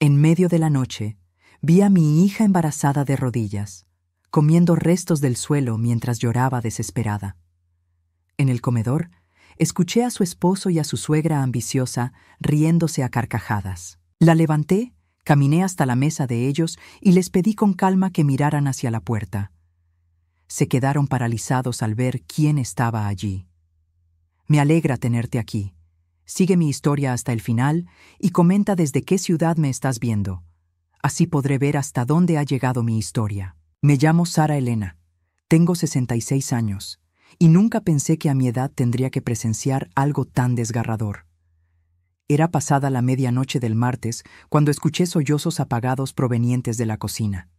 En medio de la noche, vi a mi hija embarazada de rodillas, comiendo restos del suelo mientras lloraba desesperada. En el comedor, escuché a su esposo y a su suegra ambiciosa riéndose a carcajadas. La levanté, caminé hasta la mesa de ellos y les pedí con calma que miraran hacia la puerta. Se quedaron paralizados al ver quién estaba allí. Me alegra tenerte aquí. Sigue mi historia hasta el final y comenta desde qué ciudad me estás viendo. Así podré ver hasta dónde ha llegado mi historia. Me llamo Sara Elena. Tengo 66 años y nunca pensé que a mi edad tendría que presenciar algo tan desgarrador. Era pasada la medianoche del martes cuando escuché sollozos apagados provenientes de la cocina.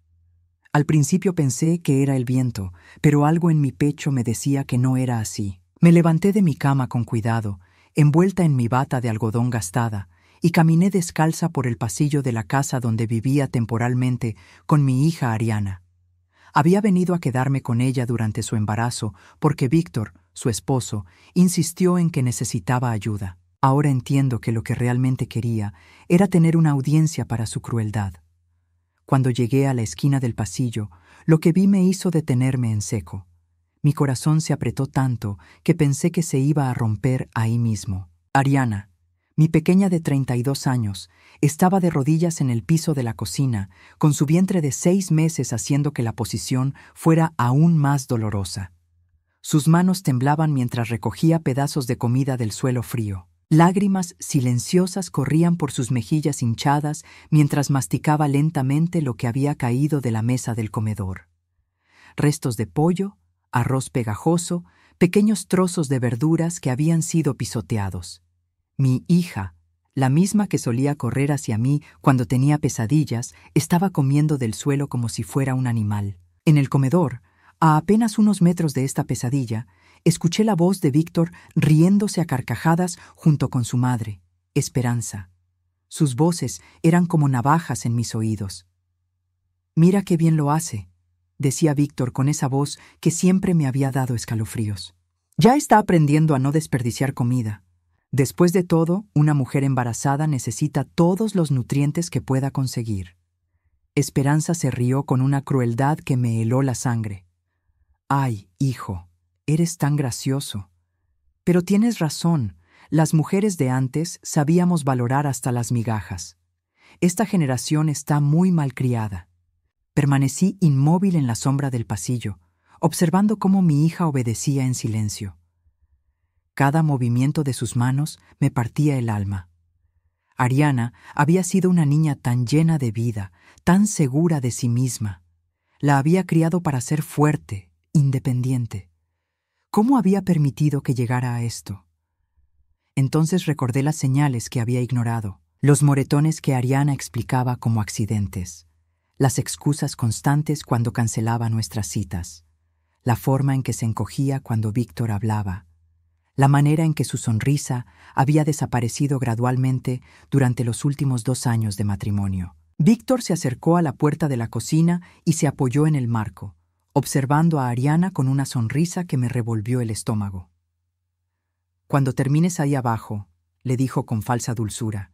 Al principio pensé que era el viento, pero algo en mi pecho me decía que no era así. Me levanté de mi cama con cuidado, envuelta en mi bata de algodón gastada, y caminé descalza por el pasillo de la casa donde vivía temporalmente con mi hija Ariana. Había venido a quedarme con ella durante su embarazo porque Víctor, su esposo, insistió en que necesitaba ayuda. Ahora entiendo que lo que realmente quería era tener una audiencia para su crueldad. Cuando llegué a la esquina del pasillo, lo que vi me hizo detenerme en seco. Mi corazón se apretó tanto que pensé que se iba a romper ahí mismo. Ariana, mi pequeña de 32 años, estaba de rodillas en el piso de la cocina, con su vientre de 6 meses haciendo que la posición fuera aún más dolorosa. Sus manos temblaban mientras recogía pedazos de comida del suelo frío. Lágrimas silenciosas corrían por sus mejillas hinchadas mientras masticaba lentamente lo que había caído de la mesa del comedor. Restos de pollo, arroz pegajoso, pequeños trozos de verduras que habían sido pisoteados. Mi hija, la misma que solía correr hacia mí cuando tenía pesadillas, estaba comiendo del suelo como si fuera un animal. En el comedor, a apenas unos metros de esta pesadilla, escuché la voz de Víctor riéndose a carcajadas junto con su madre, Esperanza. Sus voces eran como navajas en mis oídos. «Mira qué bien lo hace», decía Víctor con esa voz que siempre me había dado escalofríos. «Ya está aprendiendo a no desperdiciar comida. Después de todo, una mujer embarazada necesita todos los nutrientes que pueda conseguir». Esperanza se rió con una crueldad que me heló la sangre. «Ay, hijo, eres tan gracioso. Pero tienes razón, las mujeres de antes sabíamos valorar hasta las migajas. Esta generación está muy malcriada». Permanecí inmóvil en la sombra del pasillo, observando cómo mi hija obedecía en silencio. Cada movimiento de sus manos me partía el alma. Ariana había sido una niña tan llena de vida, tan segura de sí misma. La había criado para ser fuerte, independiente. ¿Cómo había permitido que llegara a esto? Entonces recordé las señales que había ignorado, los moretones que Ariana explicaba como accidentes, las excusas constantes cuando cancelaba nuestras citas, la forma en que se encogía cuando Víctor hablaba, la manera en que su sonrisa había desaparecido gradualmente durante los últimos 2 años de matrimonio. Víctor se acercó a la puerta de la cocina y se apoyó en el marco, observando a Ariana con una sonrisa que me revolvió el estómago. «Cuando termines ahí abajo», le dijo con falsa dulzura,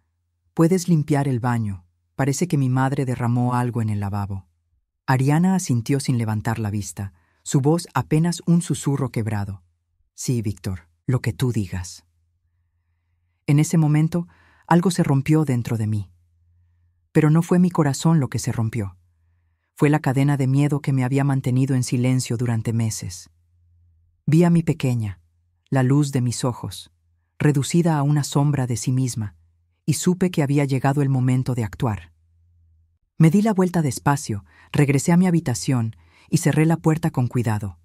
«puedes limpiar el baño. Parece que mi madre derramó algo en el lavabo». Ariana asintió sin levantar la vista, su voz apenas un susurro quebrado. «Sí, Víctor, lo que tú digas». En ese momento, algo se rompió dentro de mí. Pero no fue mi corazón lo que se rompió. Fue la cadena de miedo que me había mantenido en silencio durante meses. Vi a mi pequeña, la luz de mis ojos, reducida a una sombra de sí misma, y supe que había llegado el momento de actuar. Me di la vuelta despacio, regresé a mi habitación y cerré la puerta con cuidado.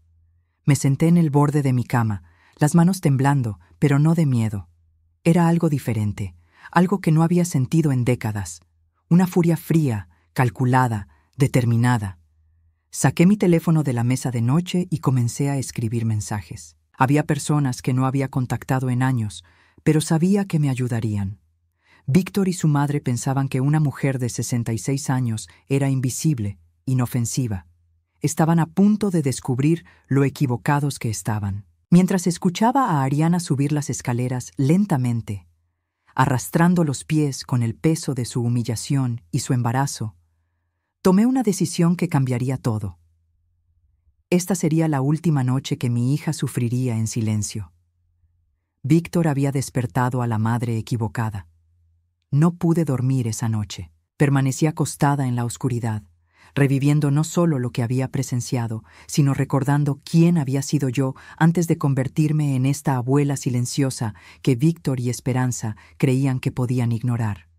Me senté en el borde de mi cama, las manos temblando, pero no de miedo. Era algo diferente, algo que no había sentido en décadas. Una furia fría, calculada, determinada. Saqué mi teléfono de la mesa de noche y comencé a escribir mensajes. Había personas que no había contactado en años, pero sabía que me ayudarían. Víctor y su madre pensaban que una mujer de 66 años era invisible, inofensiva. Estaban a punto de descubrir lo equivocados que estaban. Mientras escuchaba a Ariana subir las escaleras lentamente, arrastrando los pies con el peso de su humillación y su embarazo, tomé una decisión que cambiaría todo. Esta sería la última noche que mi hija sufriría en silencio. Víctor había despertado a la madre equivocada. No pude dormir esa noche. Permanecí acostada en la oscuridad, reviviendo no solo lo que había presenciado, sino recordando quién había sido yo antes de convertirme en esta abuela silenciosa que Víctor y Esperanza creían que podían ignorar.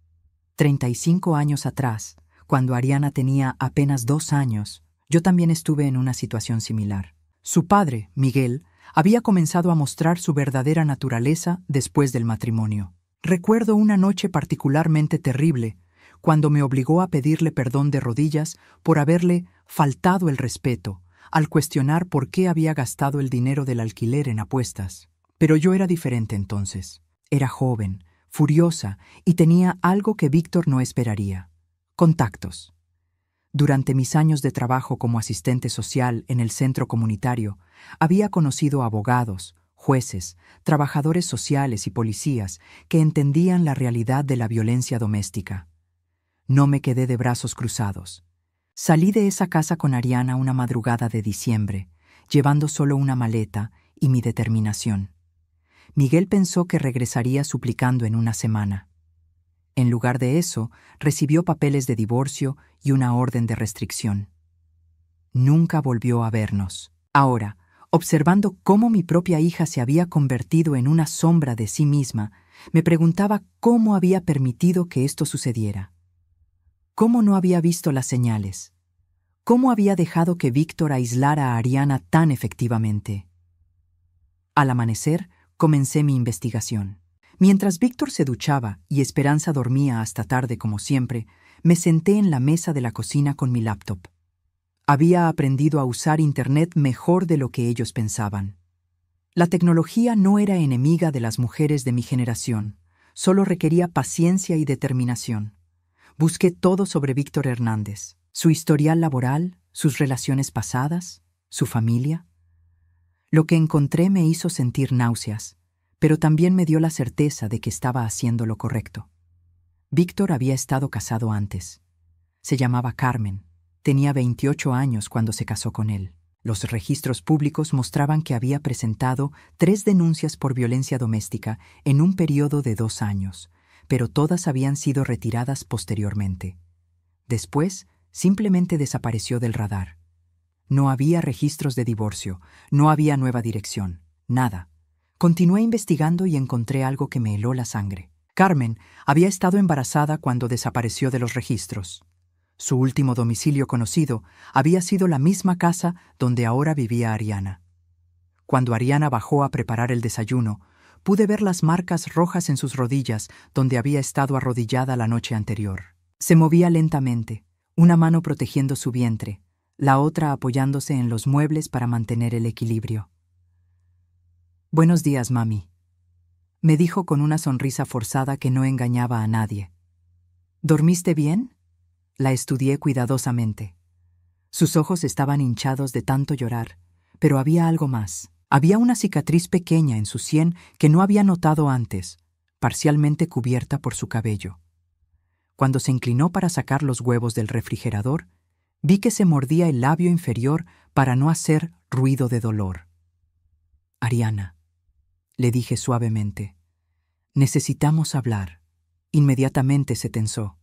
35 años atrás, cuando Ariana tenía apenas 2 años, yo también estuve en una situación similar. Su padre, Miguel, había comenzado a mostrar su verdadera naturaleza después del matrimonio. Recuerdo una noche particularmente terrible, cuando me obligó a pedirle perdón de rodillas por haberle faltado el respeto, al cuestionar por qué había gastado el dinero del alquiler en apuestas. Pero yo era diferente entonces. Era joven, furiosa, y tenía algo que Víctor no esperaría: contactos. Durante mis años de trabajo como asistente social en el centro comunitario, había conocido abogados, jueces, trabajadores sociales y policías que entendían la realidad de la violencia doméstica. No me quedé de brazos cruzados. Salí de esa casa con Ariana una madrugada de diciembre, llevando solo una maleta y mi determinación. Miguel pensó que regresaría suplicando en una semana. En lugar de eso, recibió papeles de divorcio y una orden de restricción. Nunca volvió a vernos. Ahora, observando cómo mi propia hija se había convertido en una sombra de sí misma, me preguntaba cómo había permitido que esto sucediera. ¿Cómo no había visto las señales? ¿Cómo había dejado que Víctor aislara a Ariana tan efectivamente? Al amanecer, comencé mi investigación. Mientras Víctor se duchaba y Esperanza dormía hasta tarde como siempre, me senté en la mesa de la cocina con mi laptop. Había aprendido a usar Internet mejor de lo que ellos pensaban. La tecnología no era enemiga de las mujeres de mi generación, solo requería paciencia y determinación. Busqué todo sobre Víctor Hernández, su historial laboral, sus relaciones pasadas, su familia. Lo que encontré me hizo sentir náuseas, pero también me dio la certeza de que estaba haciendo lo correcto. Víctor había estado casado antes. Se llamaba Carmen. Tenía 28 años cuando se casó con él. Los registros públicos mostraban que había presentado 3 denuncias por violencia doméstica en un periodo de 2 años, pero todas habían sido retiradas posteriormente. Después, simplemente desapareció del radar. No había registros de divorcio, no había nueva dirección, nada. Continué investigando y encontré algo que me heló la sangre. Carmen había estado embarazada cuando desapareció de los registros. Su último domicilio conocido había sido la misma casa donde ahora vivía Ariana. Cuando Ariana bajó a preparar el desayuno, pude ver las marcas rojas en sus rodillas donde había estado arrodillada la noche anterior. Se movía lentamente, una mano protegiendo su vientre, la otra apoyándose en los muebles para mantener el equilibrio. «Buenos días, mami», me dijo con una sonrisa forzada que no engañaba a nadie. «¿Dormiste bien?». La estudié cuidadosamente. Sus ojos estaban hinchados de tanto llorar, pero había algo más. Había una cicatriz pequeña en su sien que no había notado antes, parcialmente cubierta por su cabello. Cuando se inclinó para sacar los huevos del refrigerador, vi que se mordía el labio inferior para no hacer ruido de dolor. «Ariana», le dije suavemente, «necesitamos hablar». Inmediatamente se tensó.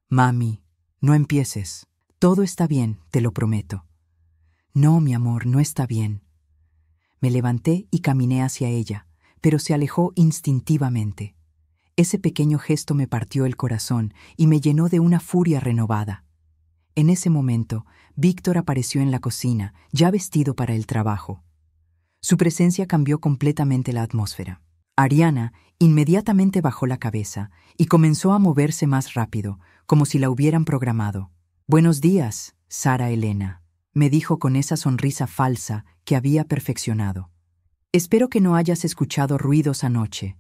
«Mami, no empieces. Todo está bien, te lo prometo». «No, mi amor, no está bien». Me levanté y caminé hacia ella, pero se alejó instintivamente. Ese pequeño gesto me partió el corazón y me llenó de una furia renovada. En ese momento, Víctor apareció en la cocina, ya vestido para el trabajo. Su presencia cambió completamente la atmósfera. Ariana inmediatamente bajó la cabeza y comenzó a moverse más rápido, como si la hubieran programado. «Buenos días, Sara Elena», me dijo con esa sonrisa falsa que había perfeccionado. «Espero que no hayas escuchado ruidos anoche».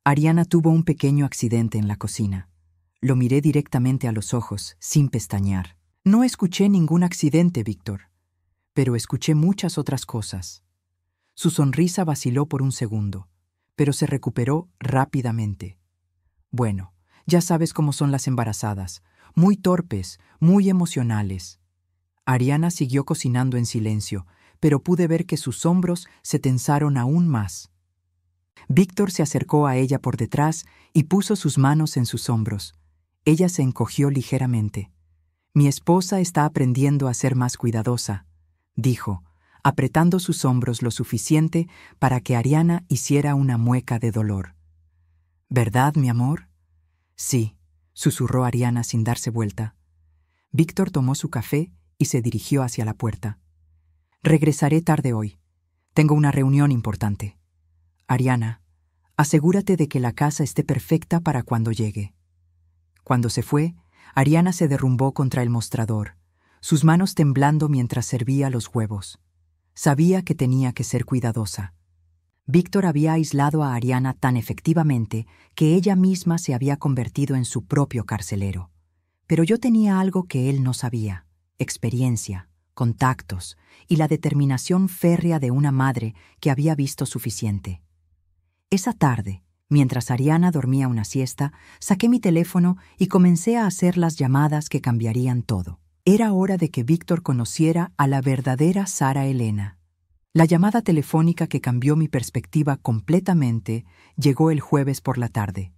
Ariana tuvo un pequeño accidente en la cocina. Lo miré directamente a los ojos, sin pestañear. «No escuché ningún accidente, Víctor, pero escuché muchas otras cosas». Su sonrisa vaciló por un segundo, pero se recuperó rápidamente. Bueno, ya sabes cómo son las embarazadas, muy torpes, muy emocionales. Ariana siguió cocinando en silencio, pero pude ver que sus hombros se tensaron aún más. Víctor se acercó a ella por detrás y puso sus manos en sus hombros. Ella se encogió ligeramente. «Mi esposa está aprendiendo a ser más cuidadosa», dijo, apretando sus hombros lo suficiente para que Ariana hiciera una mueca de dolor. «¿Verdad, mi amor?» «Sí», susurró Ariana sin darse vuelta. Víctor tomó su café y se dirigió hacia la puerta. «Regresaré tarde hoy. Tengo una reunión importante. Ariana, asegúrate de que la casa esté perfecta para cuando llegue». Cuando se fue, Ariana se derrumbó contra el mostrador, sus manos temblando mientras servía los huevos. Sabía que tenía que ser cuidadosa. Víctor había aislado a Ariana tan efectivamente que ella misma se había convertido en su propio carcelero. Pero yo tenía algo que él no sabía: experiencia, contactos y la determinación férrea de una madre que había visto suficiente. Esa tarde, mientras Ariana dormía una siesta, saqué mi teléfono y comencé a hacer las llamadas que cambiarían todo. Era hora de que Víctor conociera a la verdadera Sara Elena. La llamada telefónica que cambió mi perspectiva completamente llegó el jueves por la tarde.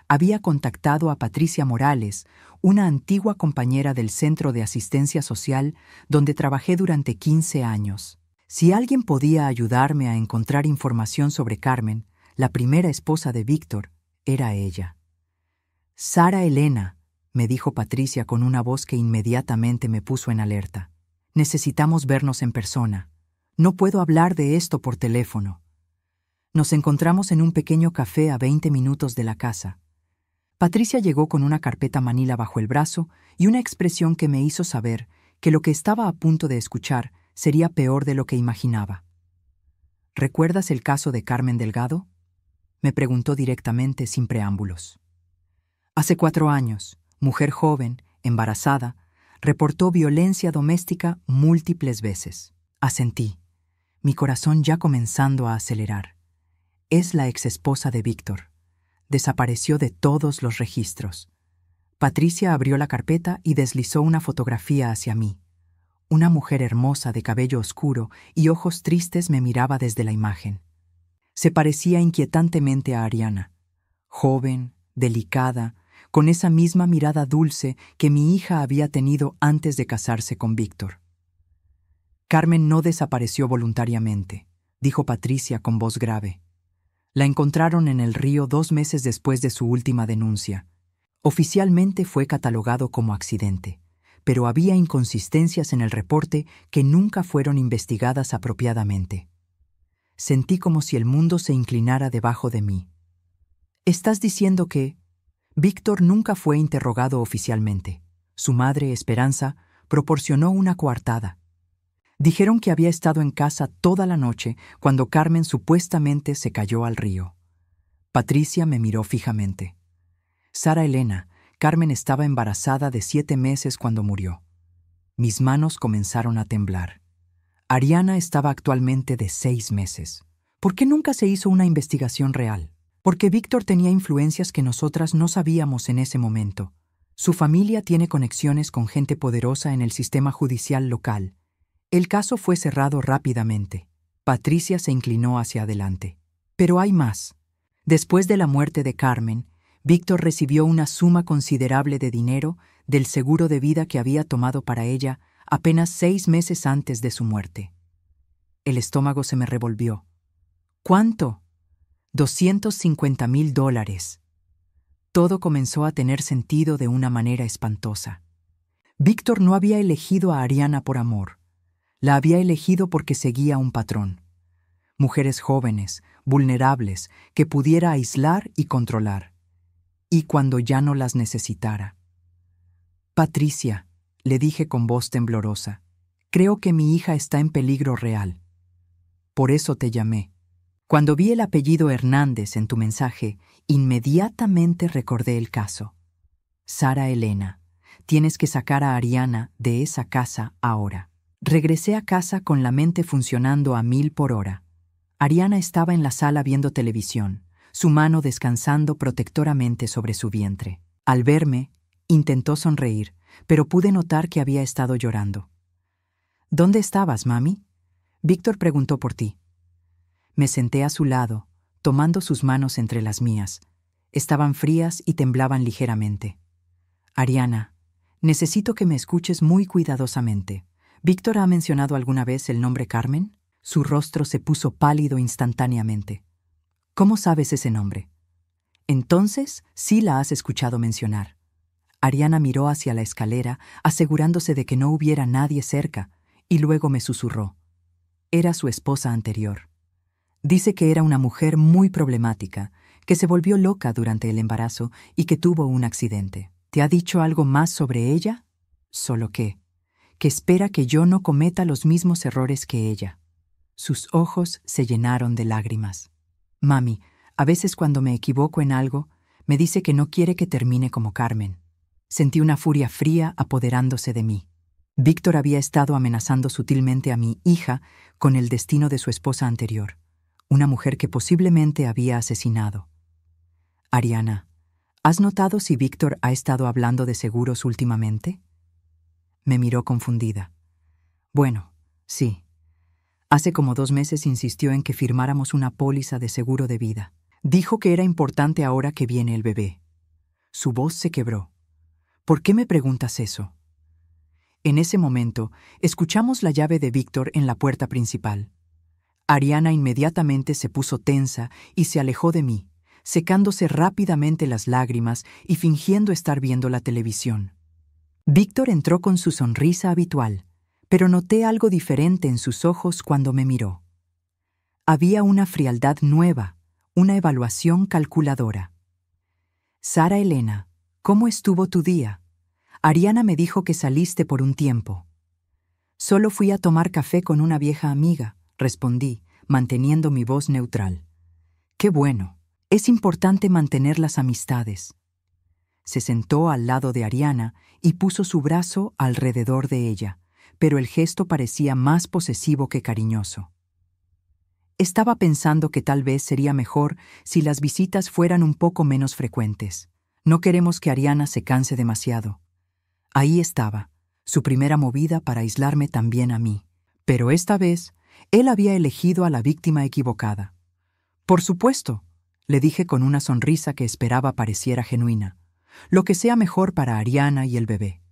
Había contactado a Patricia Morales, una antigua compañera del Centro de Asistencia Social donde trabajé durante 15 años. Si alguien podía ayudarme a encontrar información sobre Carmen, la primera esposa de Víctor, era ella. «Sara Elena», me dijo Patricia con una voz que inmediatamente me puso en alerta. «Necesitamos vernos en persona. No puedo hablar de esto por teléfono». Nos encontramos en un pequeño café a 20 minutos de la casa. Patricia llegó con una carpeta manila bajo el brazo y una expresión que me hizo saber que lo que estaba a punto de escuchar sería peor de lo que imaginaba. «¿Recuerdas el caso de Carmen Delgado?», me preguntó directamente, sin preámbulos. Hace 4 años, mujer joven, embarazada, reportó violencia doméstica múltiples veces. Asentí, mi corazón ya comenzando a acelerar. Es la exesposa de Víctor. Desapareció de todos los registros. Patricia abrió la carpeta y deslizó una fotografía hacia mí. Una mujer hermosa de cabello oscuro y ojos tristes me miraba desde la imagen. Se parecía inquietantemente a Ariana, joven, delicada, con esa misma mirada dulce que mi hija había tenido antes de casarse con Víctor. «Carmen no desapareció voluntariamente», dijo Patricia con voz grave. «La encontraron en el río 2 meses después de su última denuncia. Oficialmente fue catalogado como accidente, pero había inconsistencias en el reporte que nunca fueron investigadas apropiadamente». Sentí como si el mundo se inclinara debajo de mí. «¿Estás diciendo que...?» Víctor nunca fue interrogado oficialmente. Su madre, Esperanza, proporcionó una coartada. Dijeron que había estado en casa toda la noche cuando Carmen supuestamente se cayó al río. Patricia me miró fijamente. «Sara Elena, Carmen estaba embarazada de 7 meses cuando murió». Mis manos comenzaron a temblar. Ariana estaba actualmente de 6 meses. ¿Por qué nunca se hizo una investigación real? Porque Víctor tenía influencias que nosotras no sabíamos en ese momento. Su familia tiene conexiones con gente poderosa en el sistema judicial local. El caso fue cerrado rápidamente. Patricia se inclinó hacia adelante. Pero hay más. Después de la muerte de Carmen, Víctor recibió una suma considerable de dinero del seguro de vida que había tomado para ella apenas 6 meses antes de su muerte. El estómago se me revolvió. ¿Cuánto? $250,000. Todo comenzó a tener sentido de una manera espantosa. Víctor no había elegido a Ariana por amor. La había elegido porque seguía un patrón. Mujeres jóvenes, vulnerables, que pudiera aislar y controlar. Y cuando ya no las necesitara. «Patricia», le dije con voz temblorosa, «creo que mi hija está en peligro real. Por eso te llamé. Cuando vi el apellido Hernández en tu mensaje, inmediatamente recordé el caso. Sara Elena, tienes que sacar a Ariana de esa casa ahora». Regresé a casa con la mente funcionando a 1000 por hora. Ariana estaba en la sala viendo televisión. su mano descansando protectoramente sobre su vientre. Al verme, intentó sonreír, pero pude notar que había estado llorando. ¿Dónde estabas, mami? Víctor preguntó por ti. Me senté a su lado, tomando sus manos entre las mías. Estaban frías y temblaban ligeramente. Ariana, necesito que me escuches muy cuidadosamente. ¿Víctor ha mencionado alguna vez el nombre Carmen? Su rostro se puso pálido instantáneamente. ¿Cómo sabes ese nombre? Entonces, sí la has escuchado mencionar. Ariana miró hacia la escalera, asegurándose de que no hubiera nadie cerca, y luego me susurró. Era su esposa anterior. Dice que era una mujer muy problemática, que se volvió loca durante el embarazo y que tuvo un accidente. ¿Te ha dicho algo más sobre ella? Solo que espera que yo no cometa los mismos errores que ella. Sus ojos se llenaron de lágrimas. Mami, a veces cuando me equivoco en algo, me dice que no quiere que termine como Carmen. Sentí una furia fría apoderándose de mí. Víctor había estado amenazando sutilmente a mi hija con el destino de su esposa anterior, una mujer que posiblemente había asesinado. Ariana, ¿has notado si Víctor ha estado hablando de seguros últimamente? Me miró confundida. Bueno, sí. Hace como 2 meses insistió en que firmáramos una póliza de seguro de vida. Dijo que era importante ahora que viene el bebé. Su voz se quebró. ¿Por qué me preguntas eso? En ese momento, escuchamos la llave de Víctor en la puerta principal. Ariana inmediatamente se puso tensa y se alejó de mí, secándose rápidamente las lágrimas y fingiendo estar viendo la televisión. Víctor entró con su sonrisa habitual, pero noté algo diferente en sus ojos cuando me miró. Había una frialdad nueva, una evaluación calculadora. Sara Elena, ¿cómo estuvo tu día? Ariana me dijo que saliste por un tiempo. Solo fui a tomar café con una vieja amiga, respondí, manteniendo mi voz neutral. Qué bueno, es importante mantener las amistades. Se sentó al lado de Ariana y puso su brazo alrededor de ella, pero el gesto parecía más posesivo que cariñoso. Estaba pensando que tal vez sería mejor si las visitas fueran un poco menos frecuentes. No queremos que Ariana se canse demasiado. Ahí estaba, su primera movida para aislarme también a mí. Pero esta vez, él había elegido a la víctima equivocada. Por supuesto, le dije con una sonrisa que esperaba pareciera genuina. Lo que sea mejor para Ariana y el bebé.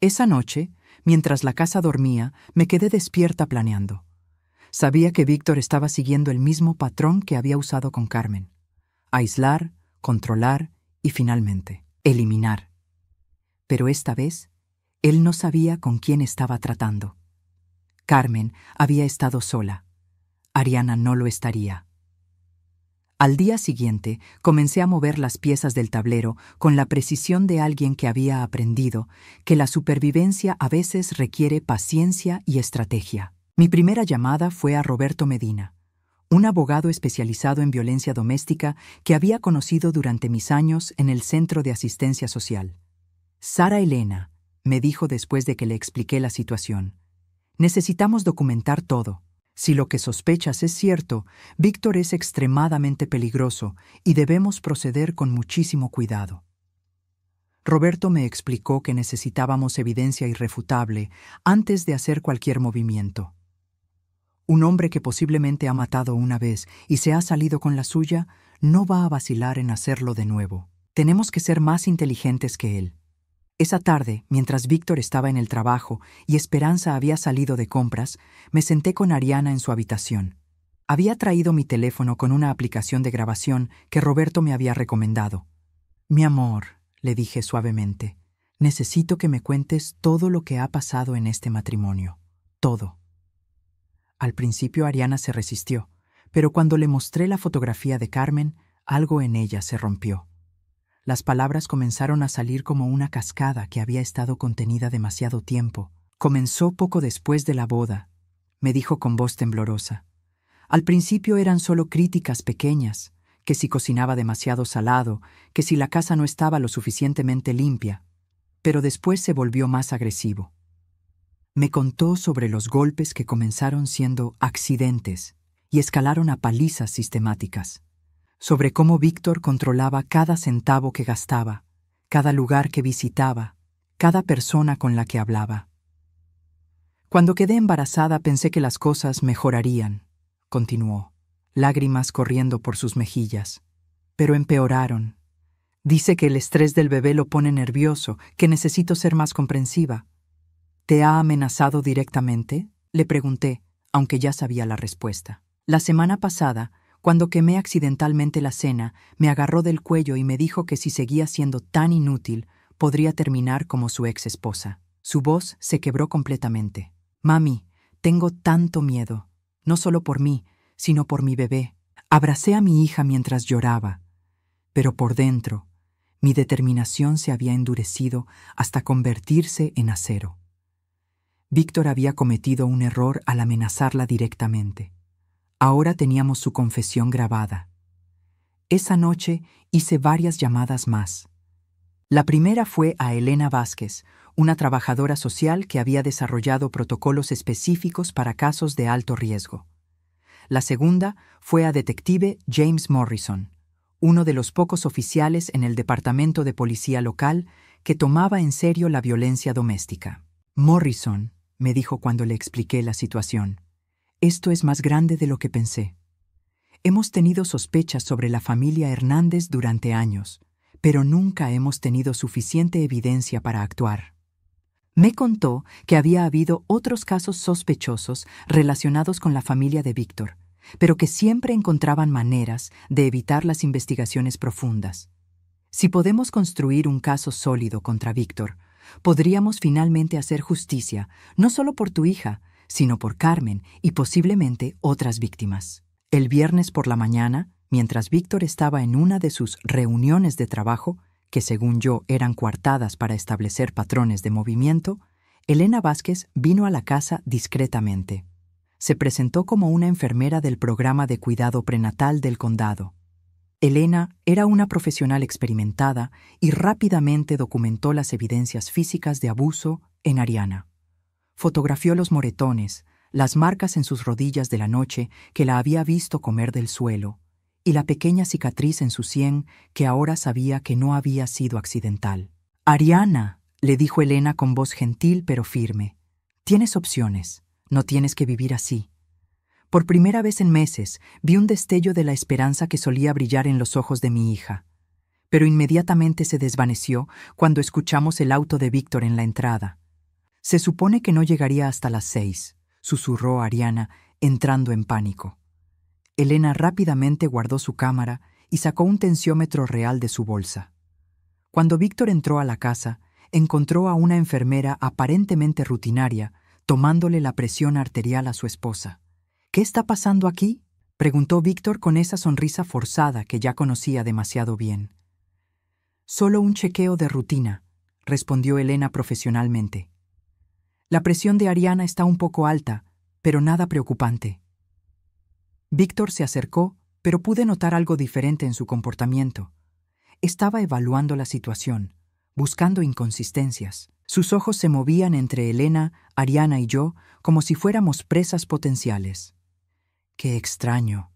Esa noche, mientras la casa dormía, me quedé despierta planeando. Sabía que Víctor estaba siguiendo el mismo patrón que había usado con Carmen. Aislar, controlar y finalmente, eliminar. Pero esta vez, él no sabía con quién estaba tratando. Carmen había estado sola. Ariana no lo estaría. Al día siguiente, comencé a mover las piezas del tablero con la precisión de alguien que había aprendido que la supervivencia a veces requiere paciencia y estrategia. Mi primera llamada fue a Roberto Medina, un abogado especializado en violencia doméstica que había conocido durante mis años en el Centro de Asistencia Social. Sara Elena, me dijo después de que le expliqué la situación. Necesitamos documentar todo. Si lo que sospechas es cierto, Víctor es extremadamente peligroso y debemos proceder con muchísimo cuidado. Roberto me explicó que necesitábamos evidencia irrefutable antes de hacer cualquier movimiento. Un hombre que posiblemente ha matado una vez y se ha salido con la suya no va a vacilar en hacerlo de nuevo. Tenemos que ser más inteligentes que él. Esa tarde, mientras Víctor estaba en el trabajo y Esperanza había salido de compras, me senté con Ariana en su habitación. Había traído mi teléfono con una aplicación de grabación que Roberto me había recomendado. Mi amor, le dije suavemente, necesito que me cuentes todo lo que ha pasado en este matrimonio. Todo. Al principio Ariana se resistió, pero cuando le mostré la fotografía de Carmen, algo en ella se rompió. Las palabras comenzaron a salir como una cascada que había estado contenida demasiado tiempo. Comenzó poco después de la boda, me dijo con voz temblorosa. Al principio eran solo críticas pequeñas, que si cocinaba demasiado salado, que si la casa no estaba lo suficientemente limpia, pero después se volvió más agresivo. Me contó sobre los golpes que comenzaron siendo accidentes y escalaron a palizas sistemáticas. sobre cómo Víctor controlaba cada centavo que gastaba, cada lugar que visitaba, cada persona con la que hablaba. Cuando quedé embarazada pensé que las cosas mejorarían, continuó, lágrimas corriendo por sus mejillas, pero empeoraron. Dice que el estrés del bebé lo pone nervioso, que necesito ser más comprensiva. ¿Te ha amenazado directamente?, le pregunté, aunque ya sabía la respuesta. La semana pasada, cuando quemé accidentalmente la cena, me agarró del cuello y me dijo que si seguía siendo tan inútil, podría terminar como su ex esposa. Su voz se quebró completamente. Mami, tengo tanto miedo, no solo por mí, sino por mi bebé. Abracé a mi hija mientras lloraba, pero por dentro, mi determinación se había endurecido hasta convertirse en acero. Víctor había cometido un error al amenazarla directamente. Ahora teníamos su confesión grabada. Esa noche hice varias llamadas más. La primera fue a Elena Vázquez, una trabajadora social que había desarrollado protocolos específicos para casos de alto riesgo. La segunda fue a detective James Morrison, uno de los pocos oficiales en el departamento de policía local que tomaba en serio la violencia doméstica. Morrison, me dijo cuando le expliqué la situación, esto es más grande de lo que pensé. Hemos tenido sospechas sobre la familia Hernández durante años, pero nunca hemos tenido suficiente evidencia para actuar. Me contó que había habido otros casos sospechosos relacionados con la familia de Víctor, pero que siempre encontraban maneras de evitar las investigaciones profundas. Si podemos construir un caso sólido contra Víctor, podríamos finalmente hacer justicia, no solo por tu hija, sino por Carmen y posiblemente otras víctimas. El viernes por la mañana, mientras Víctor estaba en una de sus reuniones de trabajo, que según yo eran coartadas para establecer patrones de movimiento, Elena Vázquez vino a la casa discretamente. Se presentó como una enfermera del programa de cuidado prenatal del condado. Elena era una profesional experimentada y rápidamente documentó las evidencias físicas de abuso en Ariana. Fotografió los moretones, las marcas en sus rodillas de la noche que la había visto comer del suelo, y la pequeña cicatriz en su sien que ahora sabía que no había sido accidental. «Ariana», le dijo Elena con voz gentil pero firme, «tienes opciones, no tienes que vivir así». Por primera vez en meses vi un destello de la esperanza que solía brillar en los ojos de mi hija, pero inmediatamente se desvaneció cuando escuchamos el auto de Víctor en la entrada. «Se supone que no llegaría hasta las 6», susurró Ariana, entrando en pánico. Elena rápidamente guardó su cámara y sacó un tensiómetro real de su bolsa. Cuando Víctor entró a la casa, encontró a una enfermera aparentemente rutinaria tomándole la presión arterial a su esposa. «¿Qué está pasando aquí?», preguntó Víctor con esa sonrisa forzada que ya conocía demasiado bien. «Solo un chequeo de rutina», respondió Elena profesionalmente. «La presión de Ariana está un poco alta, pero nada preocupante». Víctor se acercó, pero pude notar algo diferente en su comportamiento. Estaba evaluando la situación, buscando inconsistencias. Sus ojos se movían entre Elena, Ariana y yo como si fuéramos presas potenciales. «Qué extraño»,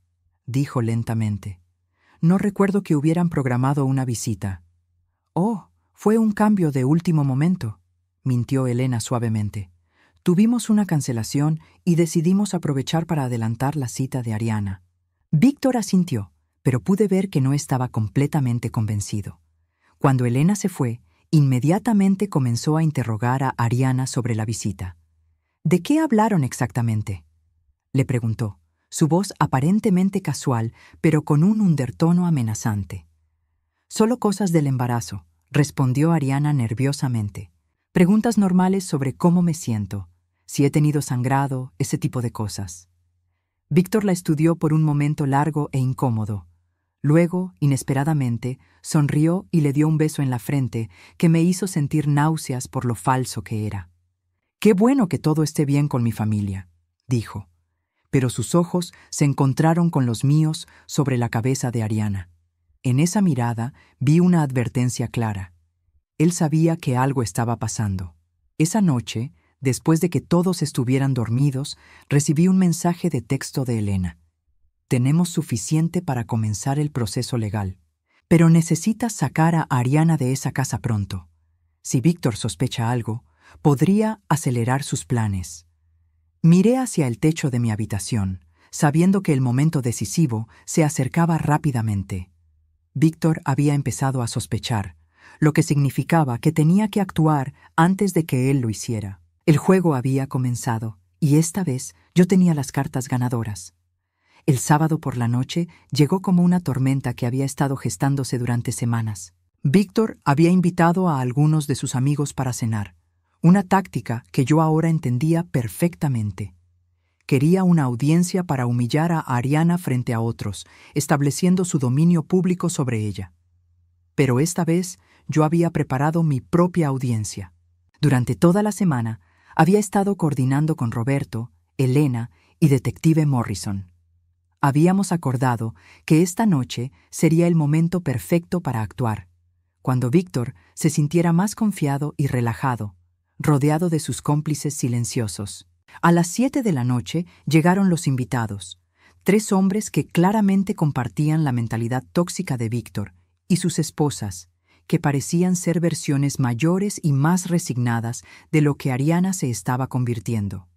dijo lentamente. «No recuerdo que hubieran programado una visita». «Oh, fue un cambio de último momento», mintió Elena suavemente. «Tuvimos una cancelación y decidimos aprovechar para adelantar la cita de Ariana». Víctor asintió, pero pude ver que no estaba completamente convencido. Cuando Elena se fue, inmediatamente comenzó a interrogar a Ariana sobre la visita. «¿De qué hablaron exactamente?», le preguntó, su voz aparentemente casual, pero con un undertono amenazante. «Solo cosas del embarazo», respondió Ariana nerviosamente. «Preguntas normales sobre cómo me siento, si he tenido sangrado, ese tipo de cosas». Víctor la estudió por un momento largo e incómodo. Luego, inesperadamente, sonrió y le dio un beso en la frente que me hizo sentir náuseas por lo falso que era. «Qué bueno que todo esté bien con mi familia», dijo. Pero sus ojos se encontraron con los míos sobre la cabeza de Ariana. En esa mirada vi una advertencia clara. Él sabía que algo estaba pasando. Esa noche, después de que todos estuvieran dormidos, recibí un mensaje de texto de Elena. Tenemos suficiente para comenzar el proceso legal. Pero necesitas sacar a Ariana de esa casa pronto. Si Víctor sospecha algo, podría acelerar sus planes. Miré hacia el techo de mi habitación, sabiendo que el momento decisivo se acercaba rápidamente. Víctor había empezado a sospechar, lo que significaba que tenía que actuar antes de que él lo hiciera. El juego había comenzado, y esta vez yo tenía las cartas ganadoras. El sábado por la noche llegó como una tormenta que había estado gestándose durante semanas. Víctor había invitado a algunos de sus amigos para cenar, una táctica que yo ahora entendía perfectamente. Quería una audiencia para humillar a Ariana frente a otros, estableciendo su dominio público sobre ella. Pero esta vez yo había preparado mi propia audiencia. Durante toda la semana había estado coordinando con Roberto, Elena y Detective Morrison. Habíamos acordado que esta noche sería el momento perfecto para actuar, cuando Víctor se sintiera más confiado y relajado, rodeado de sus cómplices silenciosos. A las 7 de la noche llegaron los invitados, 3 hombres que claramente compartían la mentalidad tóxica de Víctor, y sus esposas, que parecían ser versiones mayores y más resignadas de lo que Ariana se estaba convirtiendo.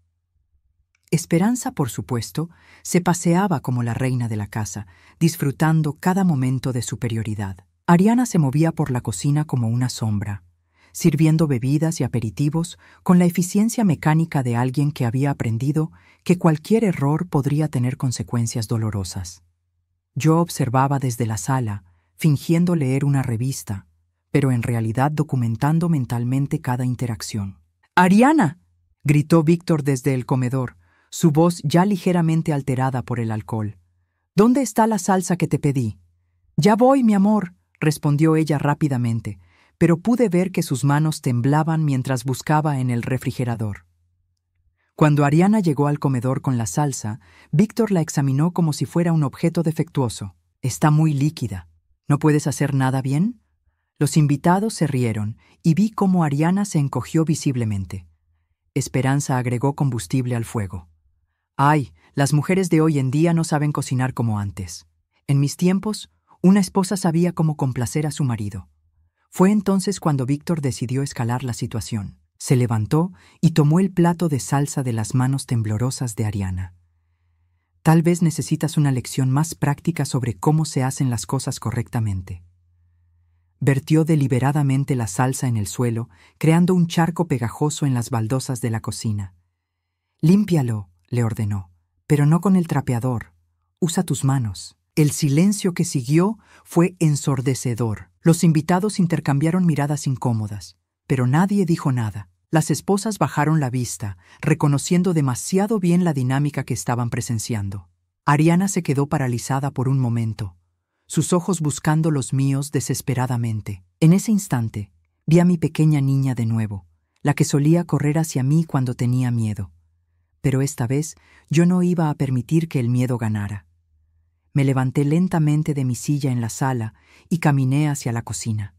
Esperanza, por supuesto, se paseaba como la reina de la casa, disfrutando cada momento de superioridad. Ariana se movía por la cocina como una sombra, sirviendo bebidas y aperitivos con la eficiencia mecánica de alguien que había aprendido que cualquier error podría tener consecuencias dolorosas. Yo observaba desde la sala, fingiendo leer una revista, pero en realidad documentando mentalmente cada interacción. ¡Ariana!, gritó Víctor desde el comedor, su voz ya ligeramente alterada por el alcohol. ¿Dónde está la salsa que te pedí? Ya voy, mi amor, respondió ella rápidamente, pero pude ver que sus manos temblaban mientras buscaba en el refrigerador. Cuando Ariana llegó al comedor con la salsa, Víctor la examinó como si fuera un objeto defectuoso. Está muy líquida. ¿No puedes hacer nada bien? Los invitados se rieron y vi cómo Ariana se encogió visiblemente. Esperanza agregó combustible al fuego. ¡Ay! Las mujeres de hoy en día no saben cocinar como antes. En mis tiempos, una esposa sabía cómo complacer a su marido. Fue entonces cuando Víctor decidió escalar la situación. Se levantó y tomó el plato de salsa de las manos temblorosas de Ariana. Tal vez necesitas una lección más práctica sobre cómo se hacen las cosas correctamente. Vertió deliberadamente la salsa en el suelo, creando un charco pegajoso en las baldosas de la cocina. «Límpialo», le ordenó, «pero no con el trapeador. Usa tus manos». El silencio que siguió fue ensordecedor. Los invitados intercambiaron miradas incómodas, pero nadie dijo nada. Las esposas bajaron la vista, reconociendo demasiado bien la dinámica que estaban presenciando. Ariana se quedó paralizada por un momento, sus ojos buscando los míos desesperadamente. En ese instante, vi a mi pequeña niña de nuevo, la que solía correr hacia mí cuando tenía miedo. Pero esta vez yo no iba a permitir que el miedo ganara. Me levanté lentamente de mi silla en la sala y caminé hacia la cocina.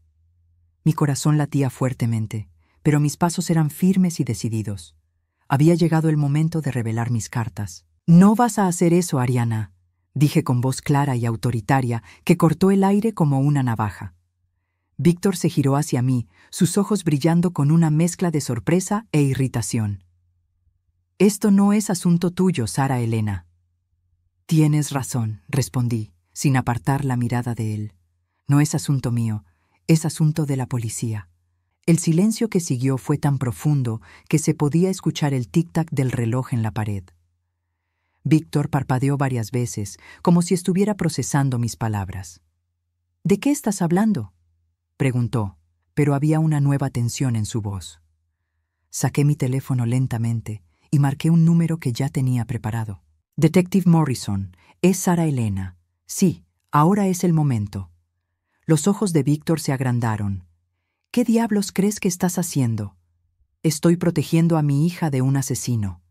Mi corazón latía fuertemente, pero mis pasos eran firmes y decididos. Había llegado el momento de revelar mis cartas. «No vas a hacer eso, Ariana», dije con voz clara y autoritaria que cortó el aire como una navaja. Víctor se giró hacia mí, sus ojos brillando con una mezcla de sorpresa e irritación. «Esto no es asunto tuyo, Sara Elena». «Tienes razón», respondí, sin apartar la mirada de él. «No es asunto mío, es asunto de la policía». El silencio que siguió fue tan profundo que se podía escuchar el tic-tac del reloj en la pared. Víctor parpadeó varias veces, como si estuviera procesando mis palabras. «¿De qué estás hablando?», preguntó, pero había una nueva tensión en su voz. Saqué mi teléfono lentamente y marqué un número que ya tenía preparado. «Detective Morrison, es Sara Elena. Sí, ahora es el momento». Los ojos de Víctor se agrandaron. «¿Qué diablos crees que estás haciendo?» «Estoy protegiendo a mi hija de un asesino»,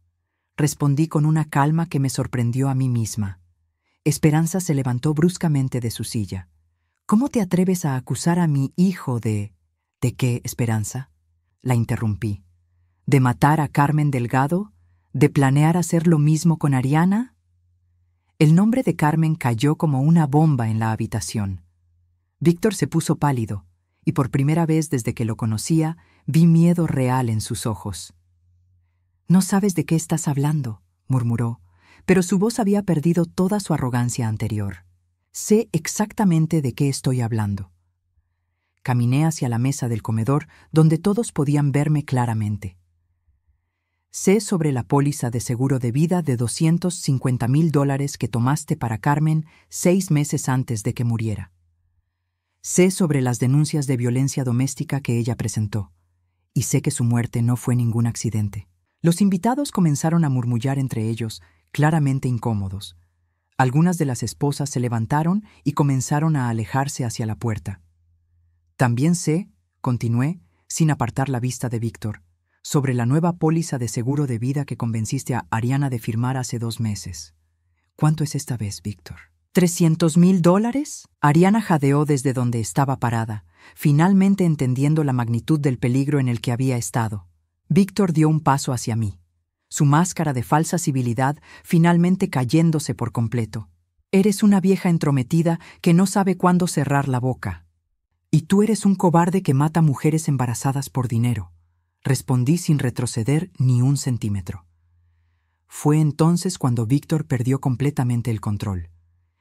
respondí con una calma que me sorprendió a mí misma. Esperanza se levantó bruscamente de su silla. «¿Cómo te atreves a acusar a mi hijo de...» «¿De qué, Esperanza?», la interrumpí. «¿De matar a Carmen Delgado? ¿De planear hacer lo mismo con Ariana?» El nombre de Carmen cayó como una bomba en la habitación. Víctor se puso pálido, y por primera vez desde que lo conocía, vi miedo real en sus ojos. «No sabes de qué estás hablando», murmuró, pero su voz había perdido toda su arrogancia anterior. «Sé exactamente de qué estoy hablando». Caminé hacia la mesa del comedor, donde todos podían verme claramente. «Sé sobre la póliza de seguro de vida de $250,000 que tomaste para Carmen 6 meses antes de que muriera. Sé sobre las denuncias de violencia doméstica que ella presentó, y sé que su muerte no fue ningún accidente». Los invitados comenzaron a murmullar entre ellos, claramente incómodos. Algunas de las esposas se levantaron y comenzaron a alejarse hacia la puerta. «También sé», continué, sin apartar la vista de Víctor, «sobre la nueva póliza de seguro de vida que convenciste a Ariana de firmar hace 2 meses. ¿Cuánto es esta vez, Víctor?» $300,000. Ariana jadeó desde donde estaba parada, finalmente entendiendo la magnitud del peligro en el que había estado. Víctor dio un paso hacia mí, su máscara de falsa civilidad finalmente cayéndose por completo. «Eres una vieja entrometida que no sabe cuándo cerrar la boca. Y tú eres un cobarde que mata mujeres embarazadas por dinero», respondí sin retroceder ni un centímetro. Fue entonces cuando Víctor perdió completamente el control.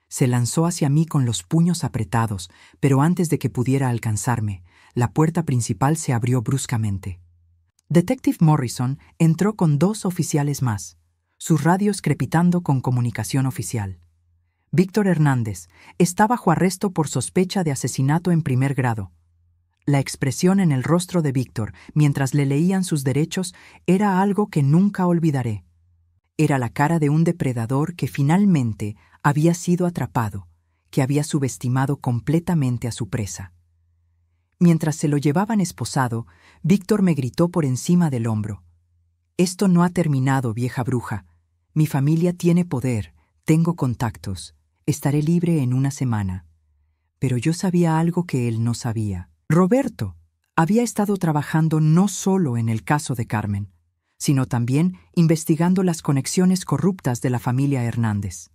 Se lanzó hacia mí con los puños apretados, pero antes de que pudiera alcanzarme, la puerta principal se abrió bruscamente. Detective Morrison entró con 2 oficiales más, sus radios crepitando con comunicación oficial. Víctor Hernández está bajo arresto por sospecha de asesinato en primer grado. La expresión en el rostro de Víctor mientras le leían sus derechos era algo que nunca olvidaré. Era la cara de un depredador que finalmente había sido atrapado, que había subestimado completamente a su presa. Mientras se lo llevaban esposado, Víctor me gritó por encima del hombro: «Esto no ha terminado, vieja bruja. Mi familia tiene poder, tengo contactos, estaré libre en 1 semana». Pero yo sabía algo que él no sabía. Roberto había estado trabajando no solo en el caso de Carmen, sino también investigando las conexiones corruptas de la familia Hernández.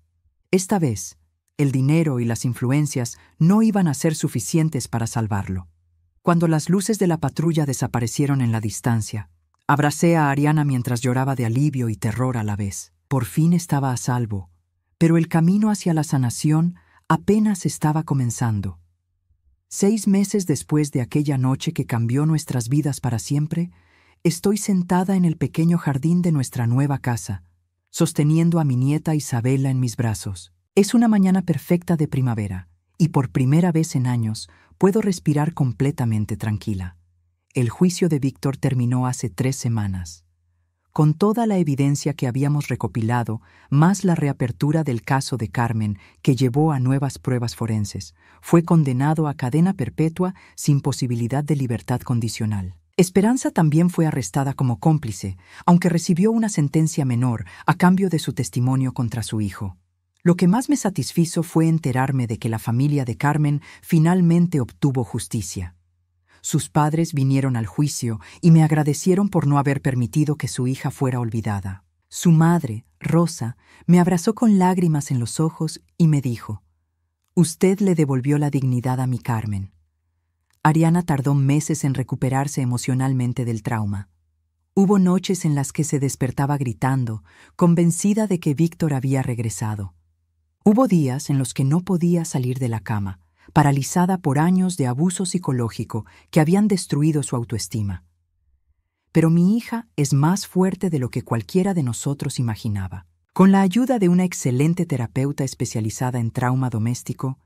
Esta vez, el dinero y las influencias no iban a ser suficientes para salvarlo. Cuando las luces de la patrulla desaparecieron en la distancia, abracé a Ariana mientras lloraba de alivio y terror a la vez. Por fin estaba a salvo, pero el camino hacia la sanación apenas estaba comenzando. 6 meses después de aquella noche que cambió nuestras vidas para siempre, estoy sentada en el pequeño jardín de nuestra nueva casa, sosteniendo a mi nieta Isabela en mis brazos. Es una mañana perfecta de primavera, y por primera vez en años puedo respirar completamente tranquila. El juicio de Víctor terminó hace 3 semanas. Con toda la evidencia que habíamos recopilado, más la reapertura del caso de Carmen, que llevó a nuevas pruebas forenses, fue condenado a cadena perpetua sin posibilidad de libertad condicional. Esperanza también fue arrestada como cómplice, aunque recibió una sentencia menor a cambio de su testimonio contra su hijo. Lo que más me satisfizo fue enterarme de que la familia de Carmen finalmente obtuvo justicia. Sus padres vinieron al juicio y me agradecieron por no haber permitido que su hija fuera olvidada. Su madre, Rosa, me abrazó con lágrimas en los ojos y me dijo: «Usted le devolvió la dignidad a mi Carmen». Ariana tardó meses en recuperarse emocionalmente del trauma. Hubo noches en las que se despertaba gritando, convencida de que Víctor había regresado. Hubo días en los que no podía salir de la cama, paralizada por años de abuso psicológico que habían destruido su autoestima. Pero mi hija es más fuerte de lo que cualquiera de nosotros imaginaba. Con la ayuda de una excelente terapeuta especializada en trauma doméstico,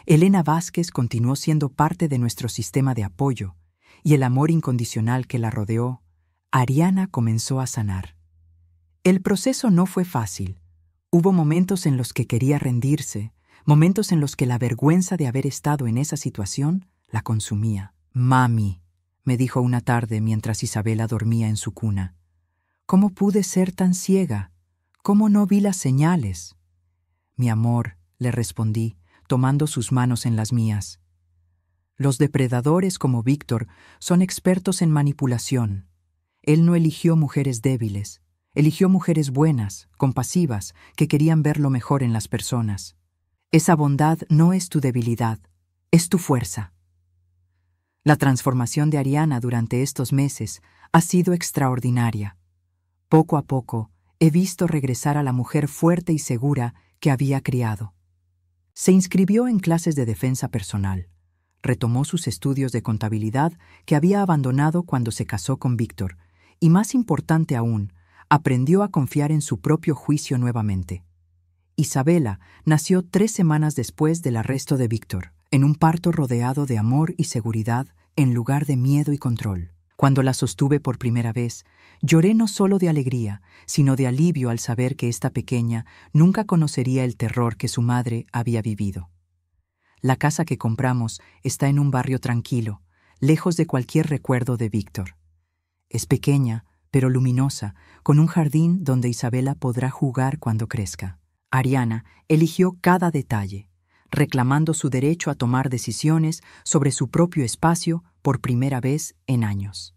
Elena Vázquez continuó siendo parte de nuestro sistema de apoyo, y el amor incondicional que la rodeó, Ariana comenzó a sanar. El proceso no fue fácil. Hubo momentos en los que quería rendirse, momentos en los que la vergüenza de haber estado en esa situación la consumía. «Mami», me dijo una tarde mientras Isabela dormía en su cuna, «¿cómo pude ser tan ciega? ¿Cómo no vi las señales?» «Mi amor», le respondí, tomando sus manos en las mías. «Los depredadores como Víctor son expertos en manipulación. Él no eligió mujeres débiles. Eligió mujeres buenas, compasivas, que querían ver lo mejor en las personas. Esa bondad no es tu debilidad, es tu fuerza. La transformación de Ariana durante estos meses ha sido extraordinaria. Poco a poco, he visto regresar a la mujer fuerte y segura que había criado. Se inscribió en clases de defensa personal. Retomó sus estudios de contabilidad que había abandonado cuando se casó con Víctor, y más importante aún, aprendió a confiar en su propio juicio nuevamente. Isabela nació 3 semanas después del arresto de Víctor, en un parto rodeado de amor y seguridad en lugar de miedo y control. Cuando la sostuve por primera vez, lloré no solo de alegría, sino de alivio al saber que esta pequeña nunca conocería el terror que su madre había vivido. La casa que compramos está en un barrio tranquilo, lejos de cualquier recuerdo de Víctor. Es pequeña, pero luminosa, con un jardín donde Isabela podrá jugar cuando crezca. Ariana eligió cada detalle, reclamando su derecho a tomar decisiones sobre su propio espacio por primera vez en años.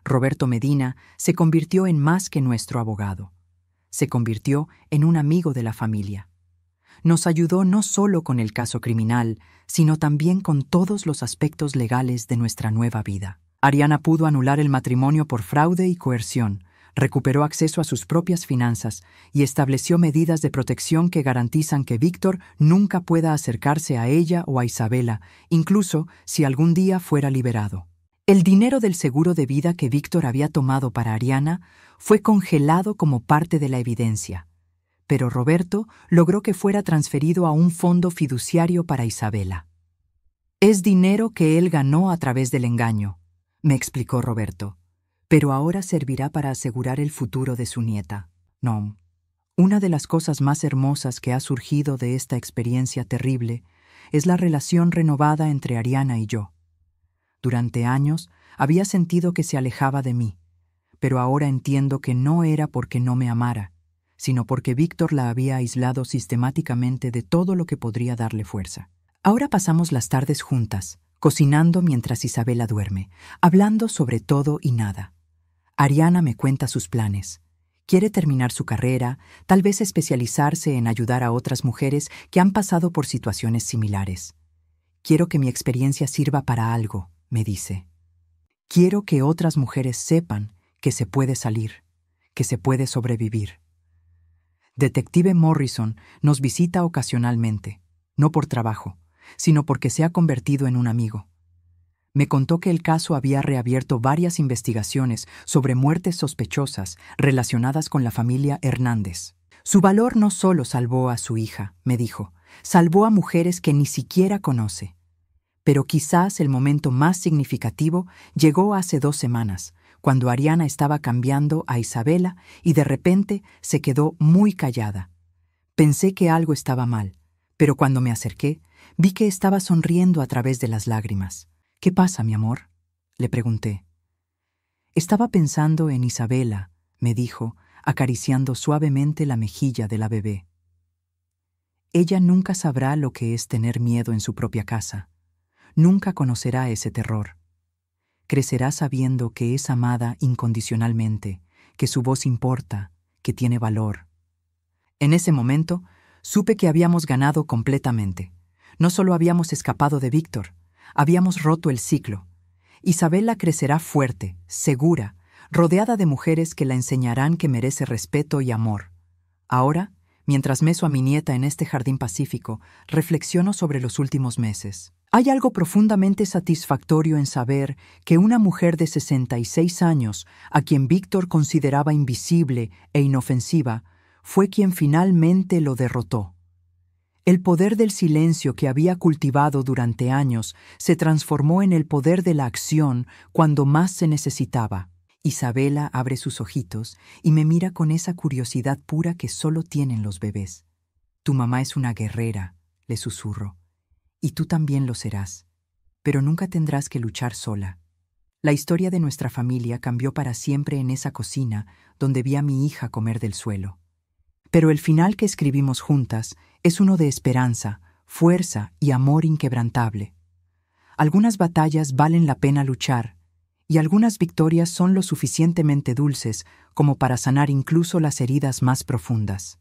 Roberto Medina se convirtió en más que nuestro abogado. Se convirtió en un amigo de la familia. Nos ayudó no solo con el caso criminal, sino también con todos los aspectos legales de nuestra nueva vida. Ariana pudo anular el matrimonio por fraude y coerción, recuperó acceso a sus propias finanzas y estableció medidas de protección que garantizan que Víctor nunca pueda acercarse a ella o a Isabela, incluso si algún día fuera liberado. El dinero del seguro de vida que Víctor había tomado para Ariana fue congelado como parte de la evidencia, pero Roberto logró que fuera transferido a un fondo fiduciario para Isabela. Es dinero que él ganó a través del engaño, me explicó Roberto, pero ahora servirá para asegurar el futuro de su nieta. No, una de las cosas más hermosas que ha surgido de esta experiencia terrible es la relación renovada entre Ariana y yo. Durante años había sentido que se alejaba de mí, pero ahora entiendo que no era porque no me amara, sino porque Víctor la había aislado sistemáticamente de todo lo que podría darle fuerza. Ahora pasamos las tardes juntas, cocinando mientras Isabela duerme, hablando sobre todo y nada. Ariana me cuenta sus planes. Quiere terminar su carrera, tal vez especializarse en ayudar a otras mujeres que han pasado por situaciones similares. Quiero que mi experiencia sirva para algo, me dice. Quiero que otras mujeres sepan que se puede salir, que se puede sobrevivir. Detective Morrison nos visita ocasionalmente, no por trabajo, sino porque se ha convertido en un amigo. Me contó que el caso había reabierto varias investigaciones sobre muertes sospechosas relacionadas con la familia Hernández. Su valor no solo salvó a su hija, me dijo, salvó a mujeres que ni siquiera conoce. Pero quizás el momento más significativo llegó hace 2 semanas, cuando Ariana estaba cambiando a Isabela y de repente se quedó muy callada. Pensé que algo estaba mal, pero cuando me acerqué, vi que estaba sonriendo a través de las lágrimas. ¿Qué pasa, mi amor?, le pregunté. Estaba pensando en Isabela, me dijo, acariciando suavemente la mejilla de la bebé. Ella nunca sabrá lo que es tener miedo en su propia casa. Nunca conocerá ese terror. Crecerá sabiendo que es amada incondicionalmente, que su voz importa, que tiene valor. En ese momento, supe que habíamos ganado completamente. No solo habíamos escapado de Víctor, habíamos roto el ciclo. Isabela crecerá fuerte, segura, rodeada de mujeres que la enseñarán que merece respeto y amor. Ahora, mientras meso a mi nieta en este jardín pacífico, reflexiono sobre los últimos meses. Hay algo profundamente satisfactorio en saber que una mujer de 66 años, a quien Víctor consideraba invisible e inofensiva, fue quien finalmente lo derrotó. El poder del silencio que había cultivado durante años se transformó en el poder de la acción cuando más se necesitaba. Isabela abre sus ojitos y me mira con esa curiosidad pura que solo tienen los bebés. Tu mamá es una guerrera, le susurro, y tú también lo serás, pero nunca tendrás que luchar sola. La historia de nuestra familia cambió para siempre en esa cocina donde vi a mi hija comer del suelo. Pero el final que escribimos juntas es uno de esperanza, fuerza y amor inquebrantable. Algunas batallas valen la pena luchar, y algunas victorias son lo suficientemente dulces como para sanar incluso las heridas más profundas.